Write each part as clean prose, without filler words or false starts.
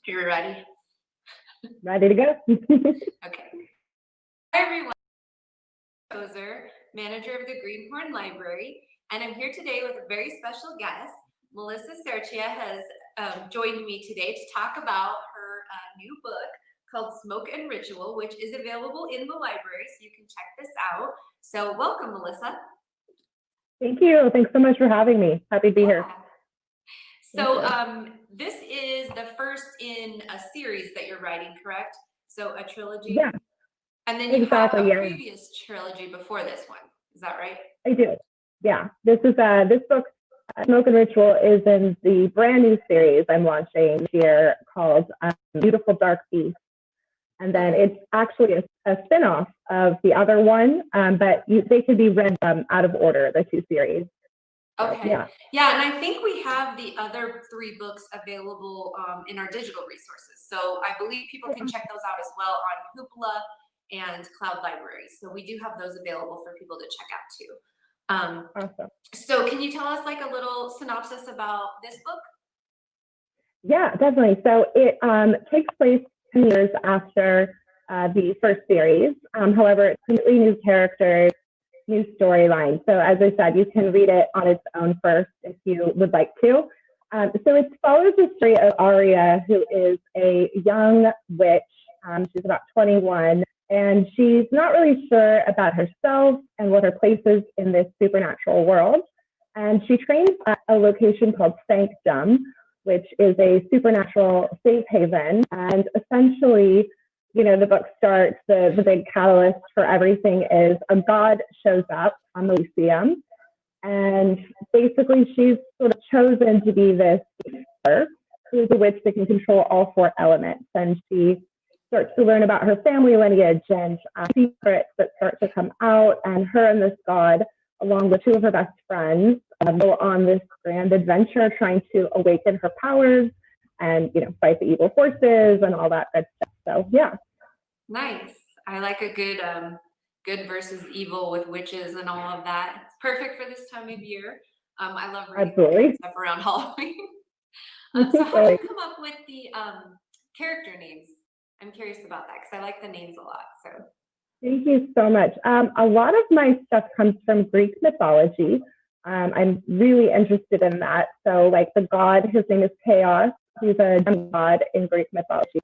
You're ready? Ready to go. Okay. Hi, everyone. Kozer, manager of the Greenhorn Library, and I'm here today with a very special guest. Melissa Sercia has joined me today to talk about her new book called Smoke and Ritual, which is available in the library, so you can check this out. So welcome, Melissa. Thank you. Thanks so much for having me. Happy to be here. So this is the first in a series that you're writing, correct? So a trilogy? Yeah. And then you have a previous trilogy before this one. Is that right? I do. Yeah. This book, Smoke and Ritual, is in the brand new series I'm launching this year called Beautiful Dark Beast. And then it's actually a spin-off of the other one, but they could be read out of order, the two series. Okay. Yeah, and I think we have the other 3 books available in our digital resources. So I believe people can check those out as well on Hoopla and Cloud Library. So we do have those available for people to check out too. Awesome. So can you tell us like a little synopsis about this book? Yeah, definitely. So it takes place 10 years after the first series. However, it's completely new characters, new storyline. So as I said, you can read it on its own first if you would like to. So it follows the story of Aria, who is a young witch. She's about 21, and she's not really sure about herself and what her place is in this supernatural world. And she trains at a location called Sanctum, which is a supernatural safe haven. And essentially, the book starts, the big catalyst for everything is a god shows up on the Lyceum. And basically, she's sort of chosen to be this who's a witch that can control all 4 elements. And she starts to learn about her family lineage and secrets that start to come out. And her and this god, along with 2 of her best friends, go on this grand adventure trying to awaken her powers and, fight the evil forces and all that good stuff. So, yeah. Nice. I like a good good versus evil with witches and all of that. It's perfect for this time of year. I love reading stuff around Halloween. So how did you come up with the character names? I'm curious about that because I like the names a lot. So thank you so much. A lot of my stuff comes from Greek mythology. I'm really interested in that. So like the god, his name is Chaos. He's a god in Greek mythology.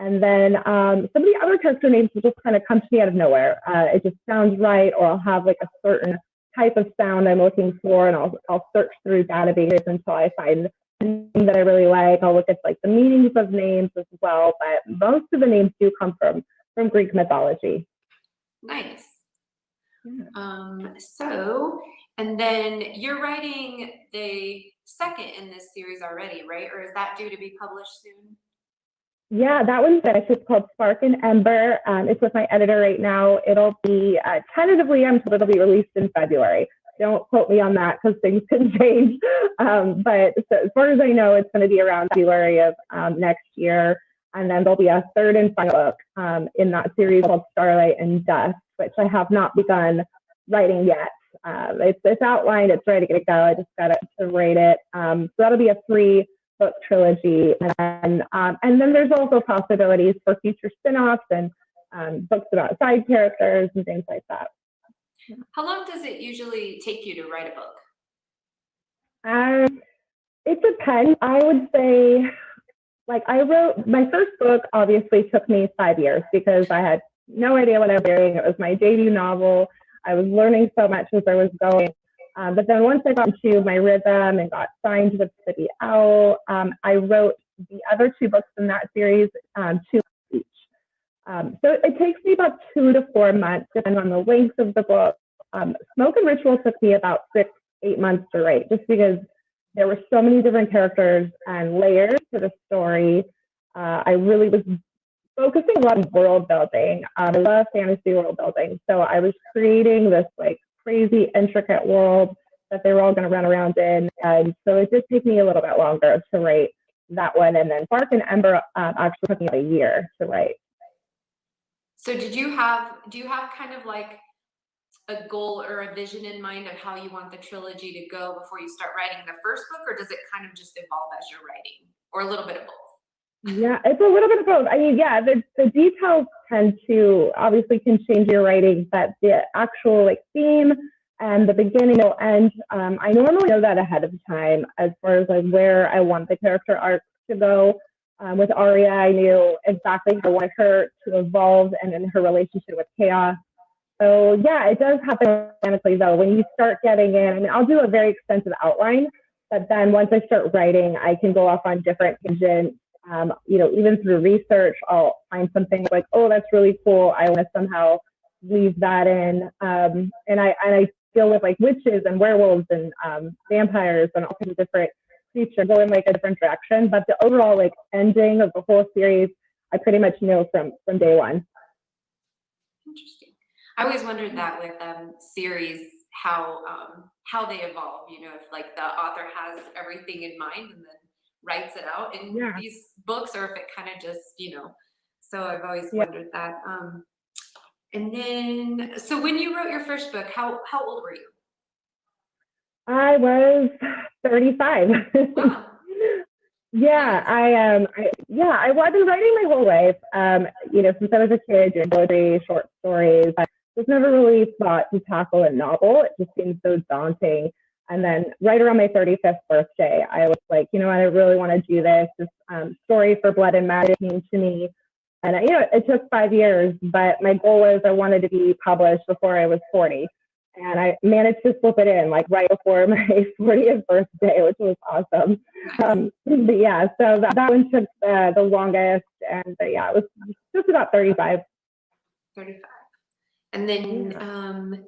And then some of the other character names will just kind of come to me out of nowhere. It just sounds right, or I'll have like a certain type of sound I'm looking for, and I'll search through databases until I find a name that I really like. I'll look at like the meanings of names as well, but most of the names do come from Greek mythology. Nice. So, and then you're writing the second in this series already, right? Or is that due to be published soon? Yeah, that one's finished. It's called Spark and Ember. It's with my editor right now. It'll be tentatively, I'm told it'll be released in February. Don't quote me on that because things can change. But so, as far as I know, it's going to be around February of next year. And then there'll be a third and final book in that series called Starlight and Dust, which I have not begun writing yet. It's outlined. It's ready to go. I just got to write it. So that'll be a 3-book trilogy, and then there's also possibilities for future spin-offs and books about side characters and things like that. How long does it usually take you to write a book? It depends. I would say, like, I wrote my first book. Obviously, took me 5 years because I had no idea what I was doing. It was my debut novel. I was learning so much as I was going. But then once I got into my rhythm and got signed with City Owl, I wrote the other 2 books in that series, 2 months each. So it takes me about 2 to 4 months, depending on the length of the book. Smoke and Ritual took me about 6-8 months to write, just because there were so many different characters and layers to the story. I really was focusing a lot on world building. I love fantasy world building, so I was creating this like crazy intricate world that they were all going to run around in, and so it did take me a little bit longer to write that one. And then Spark and Ember actually took me a year to write. So do you have kind of like a goal or a vision in mind of how you want the trilogy to go before you start writing the first book, or does it kind of just evolve as you're writing, or a little bit of both? Yeah, it's a little bit of both. I mean, yeah, the details tend to obviously can change your writing, but the actual like theme and the beginning will end. I normally know that ahead of time as far as like where I want the character arc to go. With Arya, I knew exactly how I wanted her to evolve and in her relationship with Chaos. So yeah, it does happen organically though. When you start getting in, I mean, I'll do a very extensive outline, but then once I start writing, I can go off on different tangents. Even through research, I'll find something like, oh, that's really cool. I want to somehow weave that in. And I deal with like witches and werewolves and vampires and all kinds of different creatures, go in like a different direction. But the overall like ending of the whole series, I pretty much know from day one. Interesting. I always wondered that with series, how they evolve. You know, if like the author has everything in mind and then writes it out in Yeah. these books, or if it kind of just, So I've always Yeah. wondered that. And then, so when you wrote your first book, how old were you? I was 35. Wow. Yeah, Nice. I've been writing my whole life. Since I was a kid, doing poetry, short stories. I just never really thought to tackle a novel. It just seemed so daunting. And then right around my 35th birthday, I was like, you know what, I really want to do this. This story for Blood and Magic came to me. And, it took 5 years, but my goal was I wanted to be published before I was 40. And I managed to slip it in like right before my 40th birthday, which was awesome. But yeah, so that one took the longest, and yeah, it was just about 35. 35. And then Yeah.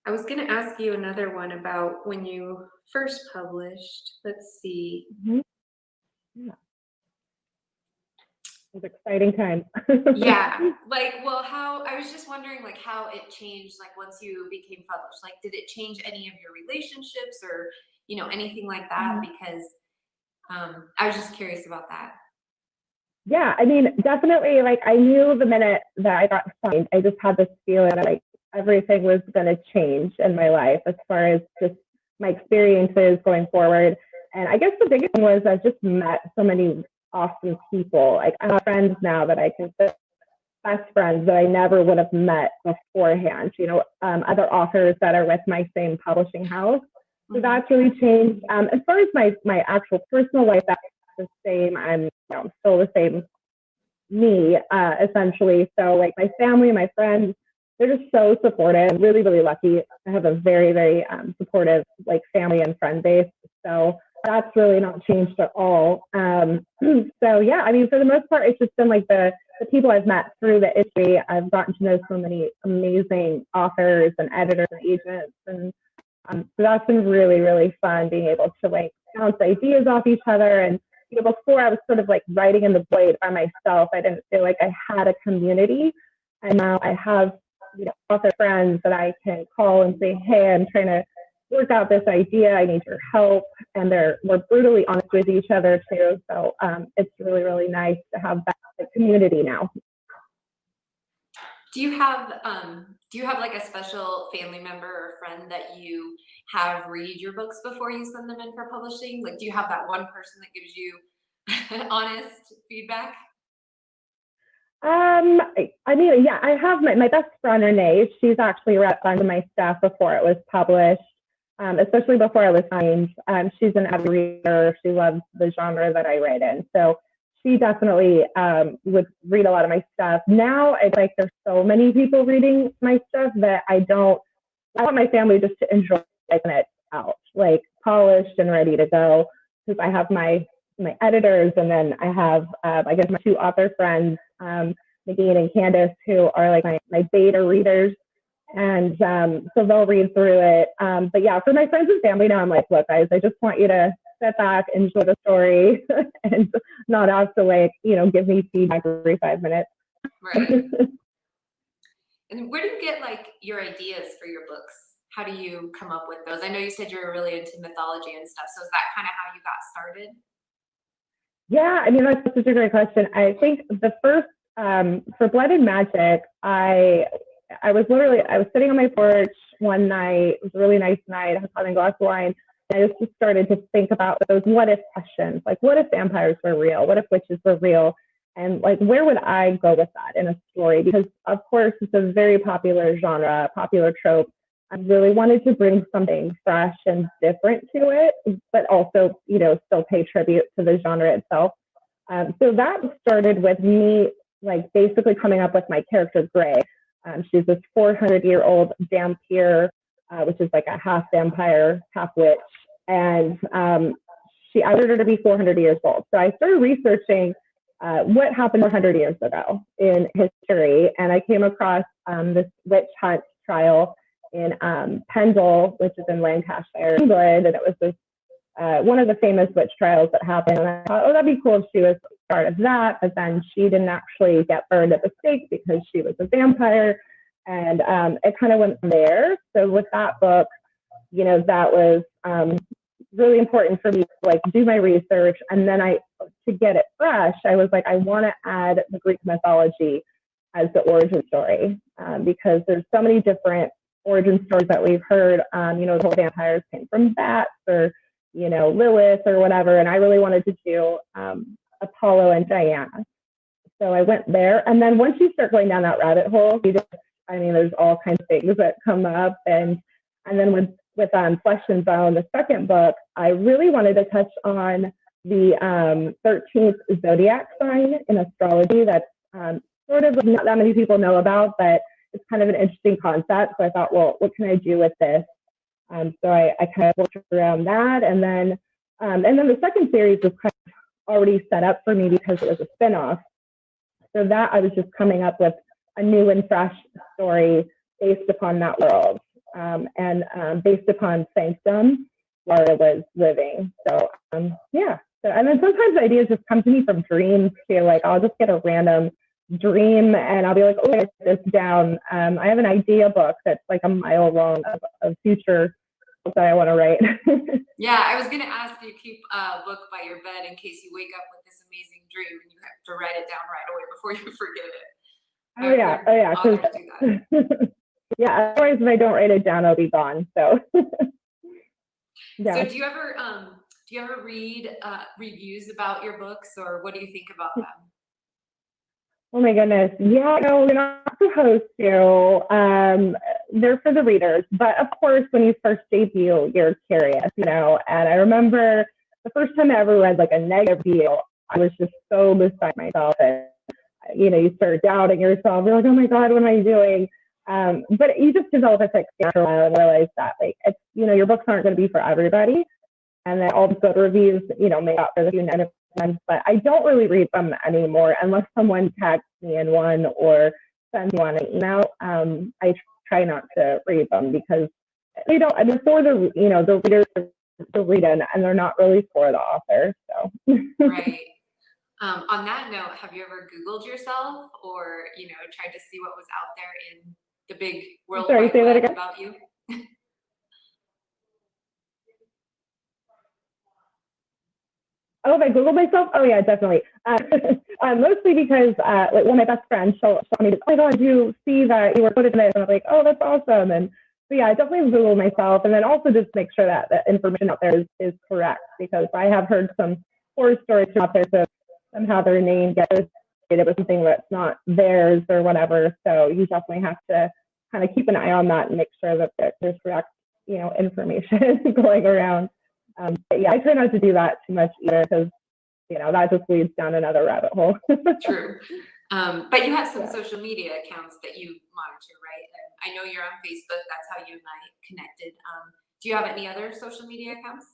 I was going to ask you another one about when you first published. Let's see. Mm-hmm. Yeah. It was exciting time. Yeah, how I was just wondering, like, how it changed, like, once you became published. Like, did it change any of your relationships or, anything like that? Because I was just curious about that. Yeah, I mean, definitely. Like, I knew the minute that I got signed, I just had this feeling that like everything was going to change in my life as far as just my experiences going forward. And I guess the biggest thing was I've just met so many awesome people. Like, I have friends now that I consider best friends that I never would have met beforehand. Other authors that are with my same publishing house. So that's really changed. As far as my actual personal life, that's the same. I'm still the same me, essentially. So like my family, my friends, they're just so supportive. I'm really, really lucky. I have a very, very supportive like family and friend base. So that's really not changed at all. So yeah, I mean, for the most part, it's just been like the people I've met through the industry. I've gotten to know so many amazing authors and editors and agents, and so that's been really, really fun being able to like bounce ideas off each other. And before I was sort of like writing in the void by myself. I didn't feel like I had a community, and now I have author friends that I can call and say, "Hey, I'm trying to work out this idea. I need your help," and we're brutally honest with each other too. So it's really, really nice to have that community now. Do you have like a special family member or friend that you have read your books before you send them in for publishing? Like, do you have that one person that gives you honest feedback? I mean, yeah, I have my best friend Renee. She's actually read some of my stuff before it was published, especially before I was signed. She's an avid reader. She loves the genre that I write in, so she definitely would read a lot of my stuff. Now, it's like there's so many people reading my stuff that I don't. I want my family just to enjoy it out, like polished and ready to go. Because I have my editors, and then I have I guess my two author friends, Nadine and Candace, who are like my beta readers, and so they'll read through it. But yeah, for my friends and family now, I'm like, look, guys, I just want you to sit back, enjoy the story, and not have to like give me feedback every 5 minutes. Right. And where do you get like your ideas for your books? How do you come up with those? I know you said you were really into mythology and stuff. So is that kind of how you got started? Yeah, I mean, that's such a great question. I think the first for Blood and Magic, I was sitting on my porch one night. It was a really nice night. I was having a glass of wine. And I just started to think about those what if questions, like what if vampires were real? What if witches were real? And like, where would I go with that in a story? Because of course it's a very popular genre, popular trope. I really wanted to bring something fresh and different to it, but also, still pay tribute to the genre itself. So that started with me, like, basically coming up with my character, Gray. She's this 400-year-old vampire, which is like a half vampire, half witch. And I ordered her to be 400 years old. So I started researching what happened 400 years ago in history. And I came across this witch hunt trial in Pendle, which is in Lancashire, England. And it was this one of the famous witch trials that happened. And I thought, oh, that'd be cool if she was part of that. But then she didn't actually get burned at the stake because she was a vampire. And it kind of went from there. So with that book, that was really important for me to like do my research. And then to get it fresh, I was like, I want to add the Greek mythology as the origin story because there's so many different origin stories that we've heard. The whole vampires came from bats or, Lilith or whatever. And I really wanted to do Apollo and Diana. So I went there. And then once you start going down that rabbit hole, there's all kinds of things that come up. And then with Flesh and Bone, the second book, I really wanted to touch on the 13th zodiac sign in astrology that's sort of not that many people know about, but it's kind of an interesting concept. So I thought, well, what can I do with this? So I kind of worked around that. And then the second series was kind of already set up for me because it was a spinoff. So that I was just coming up with a new and fresh story based upon that world. And based upon sanctum where I was living. So yeah. So, and then sometimes ideas just come to me from dreams too. Like I'll just get a random dream and I'll be like, oh, I write this down. I have an idea book that's like a mile long of future books that I want to write. Yeah, I was gonna ask you keep a book by your bed in case you wake up with this amazing dream and you have to write it down right away before you forget it. Oh yeah. Yeah, otherwise if I don't write it down, I'll be gone. So yeah. So do you ever read reviews about your books, or what do you think about them? Oh my goodness. Yeah, no, you're not supposed to. They're for the readers. But of course, when you first debut, you're curious, And I remember the first time I ever read like a negative review, I was just so beside myself. And, you start doubting yourself. You're like, oh my God, what am I doing? But you just develop a thick skin after a while and realize that like it's your books aren't going to be for everybody, and that all the good reviews make up for the few negative ones. But I don't really read them anymore unless someone tags me in one or sends me one an email. I try not to read them because they don't. I mean, for the the readers to read it, and they're not really for the author. So right. On that note, have you ever Googled yourself or tried to see what was out there in the big world wide web about you? Oh, if I Google myself? Oh yeah, definitely. Mostly because like one of my best friends told me, oh my God, you see that you were quoted in this? And I was like, oh, that's awesome. And so yeah, I definitely Google myself, and then also just make sure that the information out there is correct, because I have heard some horror stories out there, so somehow their name gets associated with something that's not theirs or whatever. So you definitely have to kind of keep an eye on that and make sure that there's correct, information going around. But yeah, I try not to do that too much either, because that just leads down another rabbit hole. True. But you have some social media accounts that you monitor, right? And I know you're on Facebook. That's how you and I connected. Do you have any other social media accounts?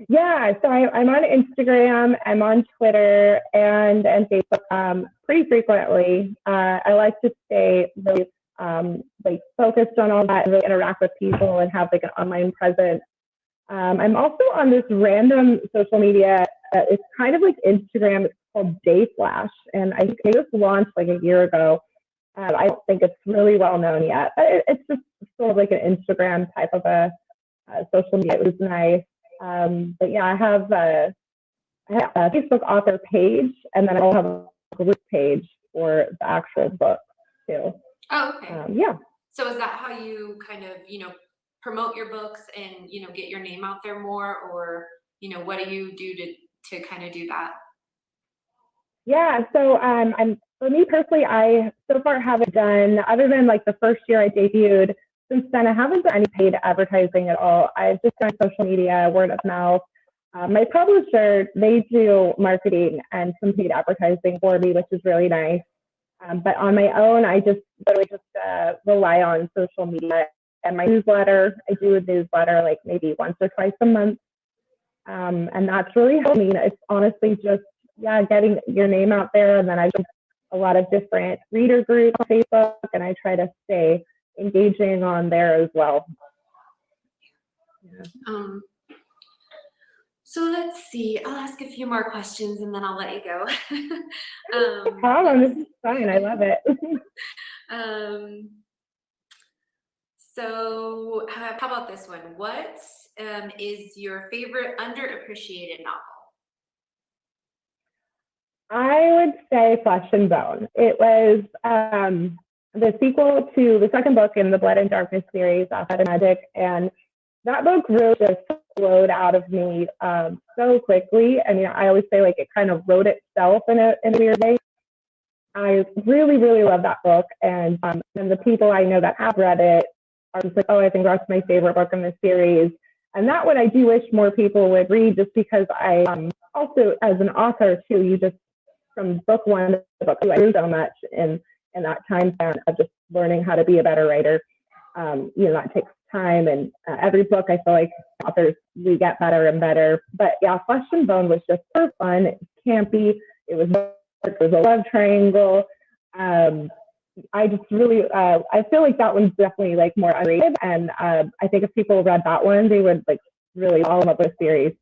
Yeah, so I'm on Instagram, I'm on Twitter, and Facebook pretty frequently. I like to stay really like focused on all that and really interact with people and have like an online presence. I'm also on this random social media. It's kind of like Instagram. It's called Day Flash, and I think it just launched like a year ago. I don't think it's really well known yet, but it's just sort of like an Instagram type of a social media. It was nice. But yeah, I have a Facebook author page, and then I'll have a group page for the actual book too. Oh, okay. Yeah. So is that how you kind of, promote your books and, get your name out there more, or, what do you do to kind of do that? Yeah, so for me personally, I so far haven't done, other than like the first year I debuted. Since then, I haven't done any paid advertising at all. I've just done social media, word of mouth. My publisher, they do marketing and some paid advertising for me, which is really nice. But on my own, I just literally just rely on social media and my newsletter. I do a newsletter like maybe once or twice a month. And that's really helped me. It's honestly just, yeah, getting your name out there. And then I joined a lot of different reader groups on Facebook, and I try to stay engaging on there as well. Yeah. So let's see, I'll ask a few more questions and then I'll let you go. No problem. This is fine. I love it. So how about this one? What is your favorite underappreciated novel? I would say Flesh and Bone. It was the sequel to the second book in the Blood and Darkness series, Outside of Magic, and that book really just flowed out of me so quickly. I mean, I always say like it kind of wrote itself in a weird way. I really, really love that book, and the people I know that have read it are just like, oh, I think that's my favorite book in the series. And that one I do wish more people would read, just because I also, as an author too, you just from book one to book two, I grew so much in that time span of just learning how to be a better writer. That takes time, and every book I feel like authors, we get better and better. But yeah, Flesh and Bone was just so fun, campy. It was a love triangle. I just really, I feel like that one's definitely like more underrated, and I think if people read that one, they would like really fall in love with the series.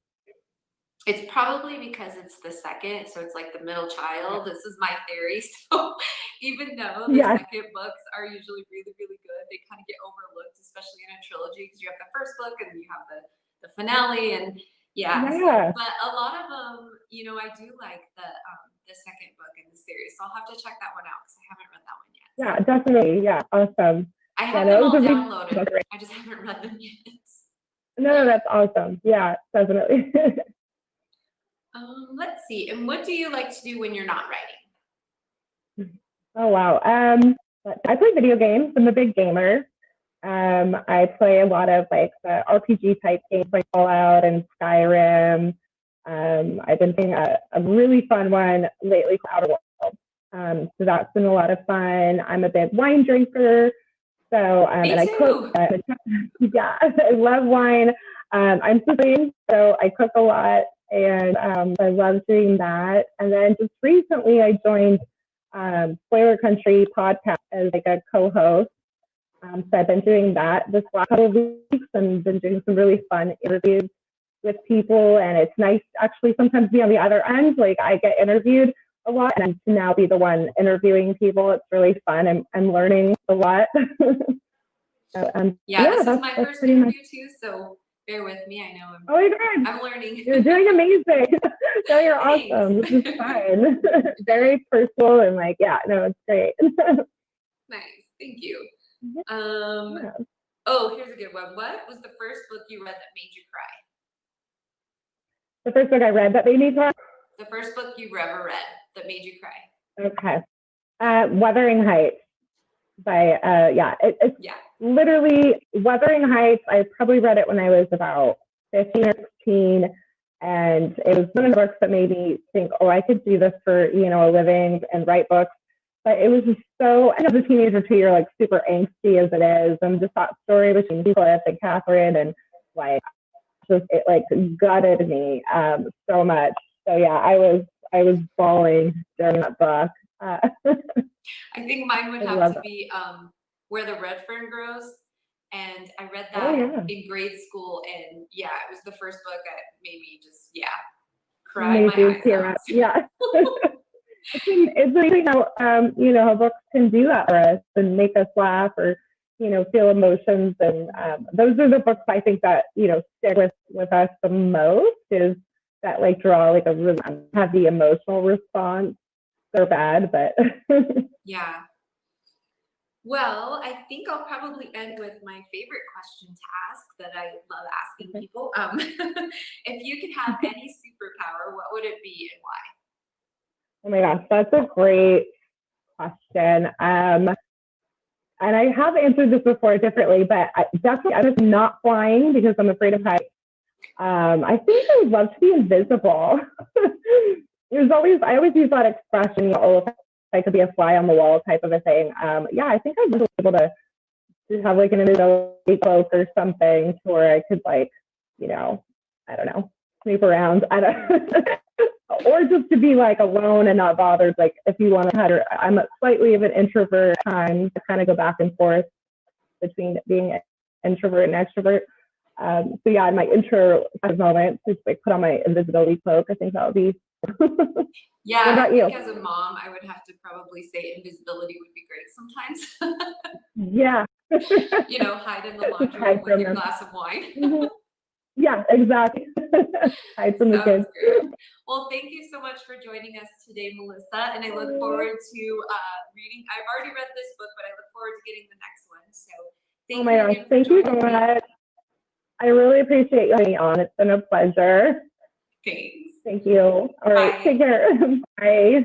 It's probably because it's the second, so it's like the middle child. This is my theory. So even though the second books are usually really, really good, they kind of get overlooked, especially in a trilogy, because you have the first book and then you have the finale, and so, but a lot of them, I do like the second book in the series, so I'll have to check that one out because I haven't read that one yet. Yeah, definitely. Yeah, awesome. I have them all downloaded. I just haven't read them yet. No, that's awesome. Yeah, definitely. Let's see. And what do you like to do when you're not writing? Oh, wow. I play video games. I'm a big gamer. I play a lot of like the RPG type games like Fallout and Skyrim. I've been playing a really fun one lately called Outer Worlds. So that's been a lot of fun. I'm a big wine drinker. So, Me and I cook. Yeah, I love wine. I'm Sicilian, so I cook a lot, and I love doing that. And then just recently, I joined Spoiler Country podcast as like a co-host. So I've been doing that this last couple of weeks, and been doing some really fun interviews with people. And it's nice to actually sometimes be on the other end. Like I get interviewed a lot, and to now be the one interviewing people, it's really fun. I'm learning a lot. So, this is my first interview too, so bear with me. I know I'm learning. You're doing amazing. No, you're awesome. This is fun. Very personal and like, it's great. Nice, thank you. Oh, here's a good one. What was the first book you read that made you cry? The first book I read that made me cry? The first book you ever read that made you cry. Okay. Wuthering Heights by, it's literally Wuthering Heights. I probably read it when I was about 15 or 16. And it was one of the books that made me think, oh, I could do this for, a living and write books. But it was just so, as a teenager too, you're like super angsty as it is. And just that story between Cliff and Catherine, and like, it like gutted me so much. So yeah, I was bawling during that book. I think mine would have to be Where the Red Fern Grows. And I read that in grade school, and it was the first book that made me just cry my eyes out. Yeah. It's amazing how how books can do that for us and make us laugh or feel emotions, and those are the books I think that stick with us the most, is that like draw like a really have the emotional response. They're bad, but yeah. Well, I think I'll probably end with my favorite question to ask that I love asking people. If you could have any superpower, what would it be and why? Oh my gosh, that's a great question. And I have answered this before differently, but definitely I'm just not flying because I'm afraid of heights. I think I would love to be invisible. I always use that expression, oh, if I could be a fly on the wall type of a thing. Yeah, I think I'd be able to have like an invisibility cloak or something where I could like, I don't know, snoop around. I don't or just to be like alone and not bothered. Like if you want to I'm slightly of an introvert time to kind of go back and forth between being an introvert and extrovert. So yeah, in my intro moment, just like put on my invisibility cloak. I think that would be. Yeah, what about I think you? as a mom, I would have to probably say invisibility would be great sometimes. Yeah. Hide in the laundry Hide room with from your them. glass of wine. Mm-hmm. Yeah, exactly. Hide from the Sounds kids. great. Well, thank you so much for joining us today, Melissa. And I look forward to reading. I've already read this book, but I look forward to getting the next one. So Oh thank my you gosh, again for thank you so joining me. much. I really appreciate you having me on. It's been a pleasure. Thanks. Thank you. All right, Bye. take care. Bye.